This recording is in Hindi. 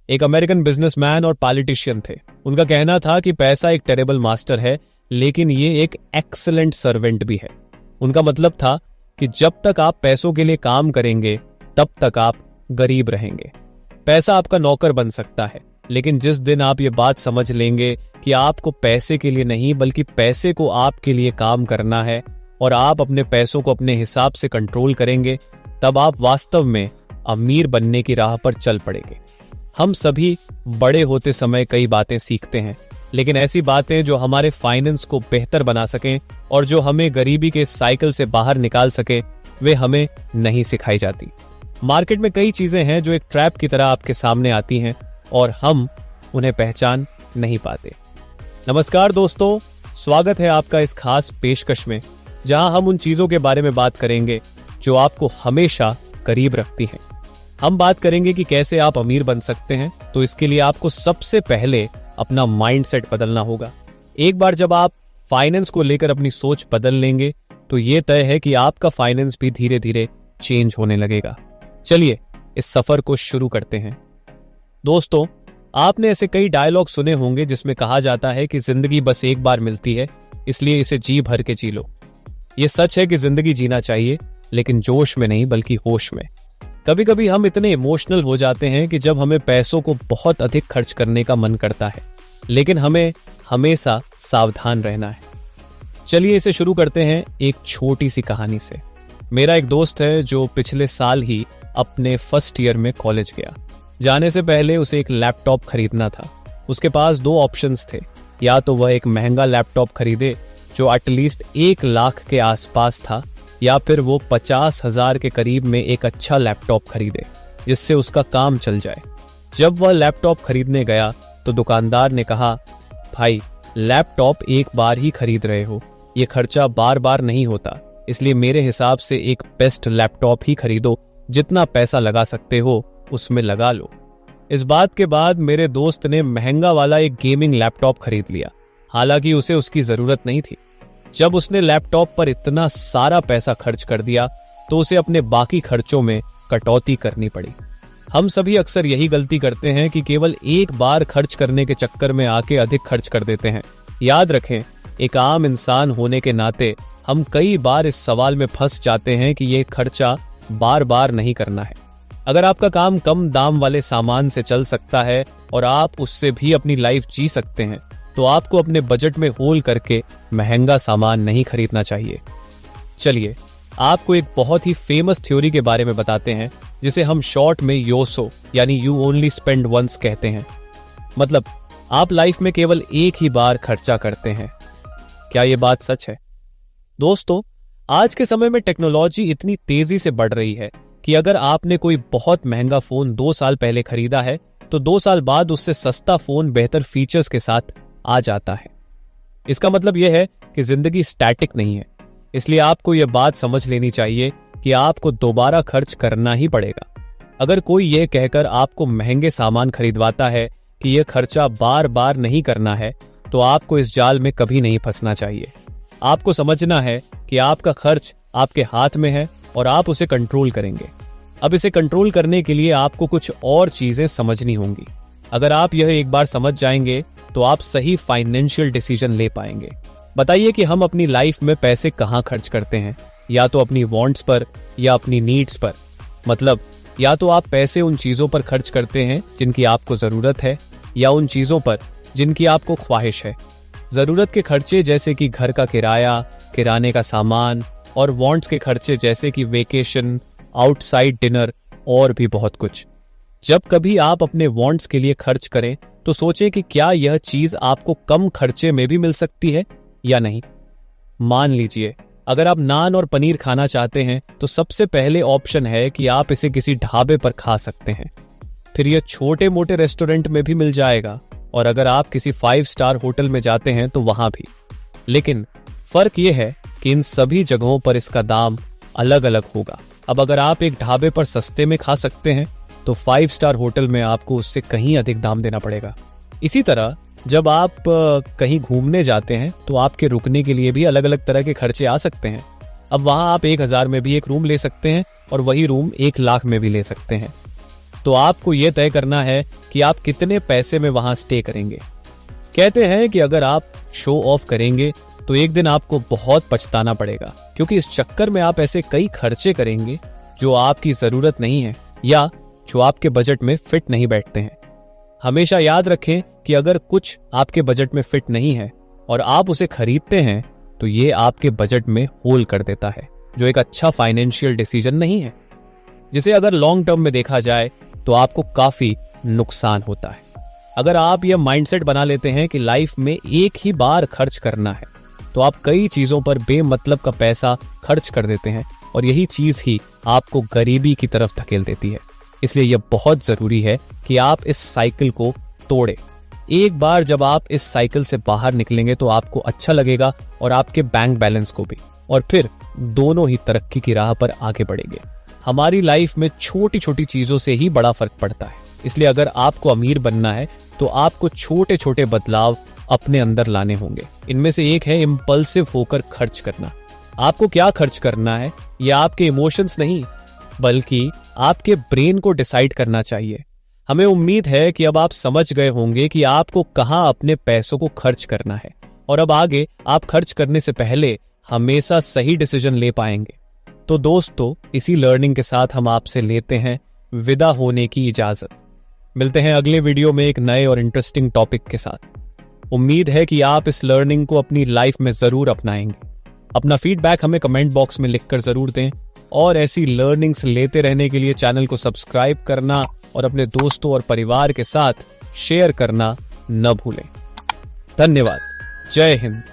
एक अमेरिकन बिजनेसमैन और पॉलिटिशियन थे। उनका कहना था कि पैसा एक टेरेबल मास्टर है, लेकिन ये एक एक्सीलेंट सर्वेंट भी है। उनका मतलब था कि जब तक आप पैसों के लिए काम करेंगे तब तक आप गरीब रहेंगे। पैसा आपका नौकर बन सकता है, लेकिन जिस दिन आप ये बात समझ लेंगे कि आपको पैसे के लिए नहीं बल्कि पैसे को आपके लिए काम करना है और आप अपने पैसों को अपने हिसाब से कंट्रोल करेंगे, तब आप वास्तव में अमीर बनने की राह पर चल पड़ेंगे। हम सभी बड़े होते समय कई बातें सीखते हैं, लेकिन ऐसी बातें जो हमारे फाइनेंस को बेहतर बना सकें और जो हमें गरीबी के साइकिल से बाहर निकाल सके, वे हमें नहीं सिखाई जाती। मार्केट में कई चीजें हैं जो एक ट्रैप की तरह आपके सामने आती हैं और हम उन्हें पहचान नहीं पाते। नमस्कार दोस्तों, स्वागत है आपका इस खास पेशकश में, जहां हम उन चीजों के बारे में बात करेंगे जो आपको हमेशा करीब रखती हैं। हम बात करेंगे कि कैसे आप अमीर बन सकते हैं। तो इसके लिए आपको सबसे पहले अपना माइंडसेट बदलना होगा। एक बार जब आप फाइनेंस को लेकर अपनी सोच बदल लेंगे तो ये तय है कि आपका फाइनेंस भी धीरे धीरे चेंज होने लगेगा। चलिए इस सफर को शुरू करते हैं। दोस्तों, आपने ऐसे कई डायलॉग सुने होंगे जिसमें कहा जाता है कि जिंदगी बस एक बार मिलती है, इसलिए इसे जी भर के जी लो। ये सच है कि जिंदगी जीना चाहिए, लेकिन जोश में नहीं बल्कि होश में। कभी कभी हम इतने इमोशनल हो जाते हैं कि जब हमें पैसों को बहुत अधिक खर्च करने का मन करता है, लेकिन हमें हमेशा सावधान रहना है। चलिए इसे शुरू करते हैं एक छोटी सी कहानी से। मेरा एक दोस्त है जो पिछले साल ही अपने फर्स्ट ईयर में कॉलेज गया। जाने से पहले उसे एक लैपटॉप खरीदना था। उसके पास दो ऑप्शंस थे, या तो वह एक महंगा लैपटॉप खरीदे जो एटलीस्ट 1 लाख के आसपास था, या फिर वो 50,000 के करीब में एक अच्छा लैपटॉप खरीदे जिससे उसका काम चल जाए। जब वह लैपटॉप खरीदने गया तो दुकानदार ने कहा, भाई लैपटॉप एक बार ही खरीद रहे हो, ये खर्चा बार बार नहीं होता, इसलिए मेरे हिसाब से एक बेस्ट लैपटॉप ही खरीदो, जितना पैसा लगा सकते हो उसमें लगा लो। इस बात के बाद मेरे दोस्त ने महंगा वाला एक गेमिंग लैपटॉप खरीद लिया, हालांकि उसे उसकी जरूरत नहीं थी। जब उसने लैपटॉप पर इतना सारा पैसा खर्च कर दिया तो उसे अपने बाकी खर्चों में कटौती करनी पड़ी। हम सभी अक्सर यही गलती करते हैं कि केवल एक बार खर्च करने के चक्कर में आके अधिक खर्च कर देते हैं। याद रखें, एक आम इंसान होने के नाते हम कई बार इस सवाल में फंस जाते हैं कि यह खर्चा बार बार नहीं करना है। अगर आपका काम कम दाम वाले सामान से चल सकता है और आप उससे भी अपनी लाइफ जी सकते हैं, तो आपको अपने बजट में होल करके महंगा सामान नहीं खरीदना चाहिए। चलिए आपको एक बहुत ही फेमस थ्योरी के बारे में बताते हैं, जिसे हम शॉर्ट में योसो यानी यू ओनली स्पेंड वंस कहते हैं। मतलब आप लाइफ में केवल एक ही बार खर्चा करते हैं। क्या ये बात सच है? दोस्तों, आज के समय में टेक्नोलॉजी इतनी तेजी से बढ़ रही है कि अगर आपने कोई बहुत महंगा फोन 2 साल पहले खरीदा है तो 2 साल बाद उससे सस्ता फोन बेहतर फीचर्स के साथ आ जाता है। इसका मतलब यह है कि जिंदगी स्टैटिक नहीं है, इसलिए आपको यह बात समझ लेनी चाहिए कि आपको दोबारा खर्च करना ही पड़ेगा। अगर कोई यह कहकर आपको महंगे सामान खरीदवाता है कि यह खर्चा बार बार नहीं करना है, तो आपको इस जाल में कभी नहीं फंसना चाहिए। आपको समझना है कि आपका खर्च आपके हाथ में है और आप उसे कंट्रोल करेंगे। अब इसे कंट्रोल करने के लिए आपको कुछ और चीजें समझनी होंगी। अगर आप यह एक बार समझ जाएंगे तो आप सही फाइनेंशियल डिसीजन ले पाएंगे। बताइए कि हम अपनी लाइफ में पैसे कहाँ खर्च करते हैं, या तो अपनी वांट्स पर या अपनी नीड्स पर। मतलब या तो आप पैसे उन चीजों पर खर्च करते हैं जिनकी आपको जरूरत है, या उन चीजों पर जिनकी आपको ख्वाहिश है। जरूरत के खर्चे जैसे कि घर का किराया, किराने का सामान, और वांट्स के खर्चे जैसे कि वेकेशन, आउटसाइड डिनर और भी बहुत कुछ। जब कभी आप अपने वांट्स के लिए खर्च करें तो सोचें कि क्या यह चीज आपको कम खर्चे में भी मिल सकती है या नहीं। मान लीजिए अगर आप नान और पनीर खाना चाहते हैं तो सबसे पहले ऑप्शन है कि आप इसे किसी ढाबे पर खा सकते हैं। फिर यह छोटे मोटे रेस्टोरेंट में भी मिल जाएगा, और अगर आप किसी 5 स्टार होटल में जाते हैं तो वहां भी। लेकिन फर्क यह है कि इन सभी जगहों पर इसका दाम अलग अलग होगा। अब अगर आप एक ढाबे पर सस्ते में खा सकते हैं तो 5 स्टार होटल में आपको उससे कहीं अधिक दाम देना पड़ेगा। इसी तरह जब आप कहीं घूमने जाते हैं तो आपके रुकने के लिए भी अलग अलग तरह के खर्चे आ सकते हैं। अब वहां आप 1000 में भी एक रूम ले सकते हैं और वही रूम 1 लाख में भी ले सकते हैं। तो आपको यह तय करना है कि आप कितने पैसे में वहां स्टे करेंगे। कहते हैं कि अगर आप शो ऑफ करेंगे तो एक दिन आपको बहुत पछताना पड़ेगा, क्योंकि इस चक्कर में आप ऐसे कई खर्चे करेंगे जो आपकी जरूरत नहीं है या जो आपके बजट में फिट नहीं बैठते हैं। हमेशा याद रखें कि अगर कुछ आपके बजट में फिट नहीं है और आप उसे खरीदते हैं तो ये आपके बजट में होल कर देता है, जो एक अच्छा फाइनेंशियल डिसीजन नहीं है, जिसे अगर लॉन्ग टर्म में देखा जाए तो आपको काफी नुकसान होता है। अगर आप यह माइंडसेट बना लेते हैं कि लाइफ में एक ही बार खर्च करना है तो आप कई चीजों पर बेमतलब का पैसा खर्च कर देते हैं और यही चीज ही आपको गरीबी की तरफ धकेल देती है। इसलिए यह बहुत जरूरी है कि आप इस साइकिल को तोड़ें। एक बार जब आप इस साइकिल से बाहर निकलेंगे तो आपको अच्छा लगेगा और आपके बैंक बैलेंस को भी, और फिर दोनों ही तरक्की की राह पर आगे बढ़ेंगे। हमारी लाइफ में छोटी छोटी चीजों से ही बड़ा फर्क पड़ता है, इसलिए अगर आपको अमीर बनना है तो आपको छोटे छोटे बदलाव अपने अंदर लाने होंगे। इनमें से एक है इम्पल्सिव होकर खर्च करना। आपको क्या खर्च करना है यह आपके इमोशंस नहीं बल्कि आपके ब्रेन को डिसाइड करना चाहिए। हमें उम्मीद है कि अब आप समझ गए होंगे कि आपको कहां अपने पैसों को खर्च करना है और अब आगे आप खर्च करने से पहले हमेशा सही डिसीजन ले पाएंगे। तो दोस्तों, इसी लर्निंग के साथ हम आपसे लेते हैं विदा होने की इजाजत। मिलते हैं अगले वीडियो में एक नए और इंटरेस्टिंग टॉपिक के साथ। उम्मीद है कि आप इस लर्निंग को अपनी लाइफ में जरूर अपनाएंगे। अपना फीडबैक हमें कमेंट बॉक्स में लिखकर जरूर दें और ऐसी लर्निंग्स लेते रहने के लिए चैनल को सब्सक्राइब करना और अपने दोस्तों और परिवार के साथ शेयर करना न भूलें। धन्यवाद। जय हिंद।